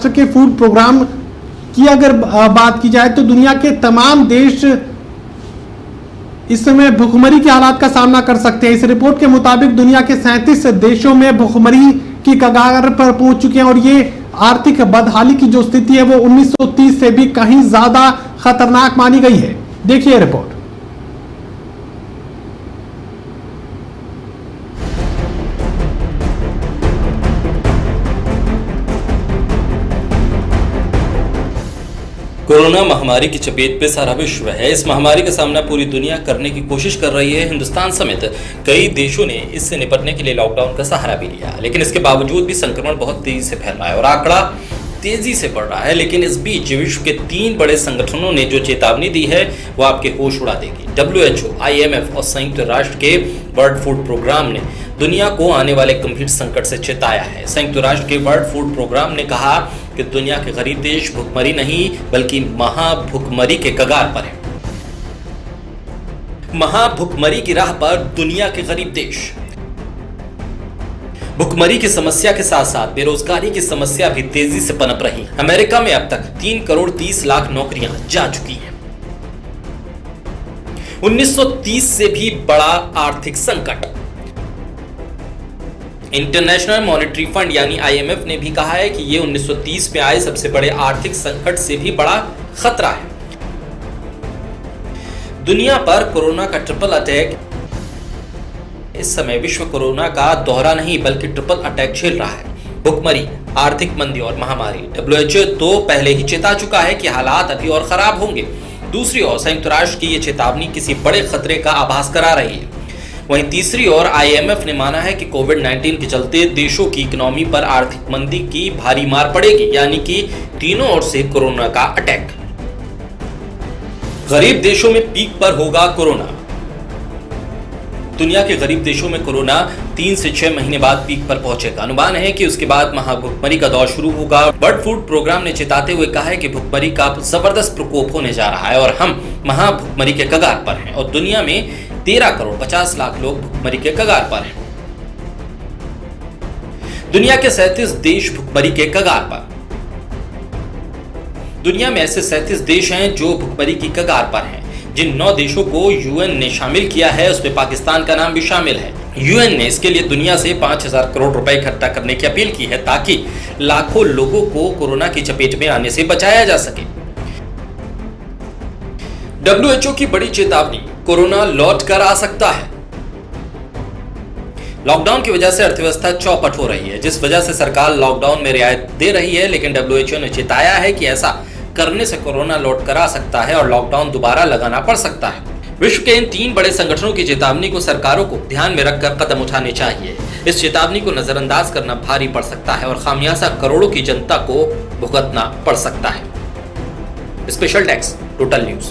राष्ट्र के food programme की अगर बात की जाए तो दुनिया के तमाम देश इस समय भुखमरी के हालात का सामना कर सकते हैं। इस रिपोर्ट के मुताबिक दुनिया के 37 देशों में भुखमरी की कगार पर पहुंच चुके हैं और ये आर्थिक बदहाली की जो स्थिति है वो 1930 से भी कहीं ज्यादा खतरनाक मानी गई है। देखिए रिपोर्ट। कोरोना महामारी की चपेट पे सारा विश्व है। इस महामारी का सामना पूरी दुनिया करने की कोशिश कर रही है। हिंदुस्तान समेत कई देशों ने इससे निपटने के लिए लॉकडाउन का सहारा भी लिया, लेकिन इसके बावजूद भी संक्रमण बहुत तेजी से फैल रहा है और आंकड़ा तेजी से बढ़ रहा है। लेकिन इस बीच विश्व के 3 बड़े संगठनों ने जो चेतावनी दी है वो आपके होश उड़ा देगी। WHO, IMF और संयुक्त राष्ट्र के वर्ल्ड फूड प्रोग्राम ने दुनिया को आने वाले गंभीर संकट से चेताया है। संयुक्त राष्ट्र के वर्ल्ड फूड प्रोग्राम ने कहा कि दुनिया के गरीब देश भुखमरी नहीं बल्कि महाभुखमरी के कगार पर है। महाभुखमरी की राह पर दुनिया के गरीब देश। भुखमरी की समस्या के साथ साथ बेरोजगारी की समस्या भी तेजी से पनप रही है। अमेरिका में अब तक 3 करोड़ 30 लाख नौकरियां जा चुकी हैं। 1930 से भी बड़ा आर्थिक संकट। इंटरनेशनल मॉनेटरी फंड यानी IMF ने भी कहा है कि यह 1930 में आए सबसे बड़े आर्थिक संकट से भी बड़ा खतरा है। दुनिया पर कोरोना का ट्रिपल अटैक। इस समय विश्व कोरोना का दोहरा नहीं बल्कि ट्रिपल अटैक झेल रहा है। भुखमरी, आर्थिक मंदी और महामारी। WHO तो पहले ही चेता चुका है कि हालात अभी और खराब होंगे। दूसरी ओर संयुक्त राष्ट्र की यह चेतावनी किसी बड़े खतरे का आभास करा रही है। वहीं तीसरी ओर IMF ने माना है कि कोविड-19 के चलते देशों की इकोनॉमी पर आर्थिक मंदी की भारी मार पड़ेगी, यानी कि तीनों ओर से कोरोना का अटैक। गरीब देशों में पीक पर होगा कोरोना। दुनिया के गरीब देशों में कोरोना 3 से 6 महीने बाद पीक पर पहुंचेगा। अनुमान है कि उसके बाद महाभुखमरी का दौर शुरू होगा। वर्ल्ड फूड प्रोग्राम ने चेताते हुए कहा है कि भुखमरी का जबरदस्त प्रकोप होने जा रहा है और हम महाभुखमरी के कगार पर हैं और दुनिया में 13 करोड़ 50 लाख लोग भुखमरी के कगार पर हैं। दुनिया के 37 देश भुखमरी के कगार पर। दुनिया में ऐसे 37 देश हैं जो भुखमरी की कगार पर हैं। जिन 9 देशों को UN ने शामिल किया है उसमें पाकिस्तान का नाम भी शामिल है। UN ने इसके लिए दुनिया से 5000 करोड़ रुपए इकट्ठा करने की अपील की है ताकि लाखों लोगों को कोरोना की चपेट में आने से बचाया जा सके। WHO की बड़ी चेतावनी, कोरोना लौट कर आ सकता है। लॉकडाउन की वजह से अर्थव्यवस्था चौपट हो रही है, जिस वजह से सरकार लॉकडाउन में रियायत दे रही है, लेकिन WHO ने चेताया है कि ऐसा करने से कोरोना लौट कर आ सकता है और लॉकडाउन दोबारा लगाना पड़ सकता है। विश्व के इन 3 बड़े संगठनों की चेतावनी को सरकारों को ध्यान में रखकर कदम उठाने चाहिए। इस चेतावनी को नजरअंदाज करना भारी पड़ सकता है और खामियाजा करोड़ों की जनता को भुगतना पड़ सकता है। Special desk, total news.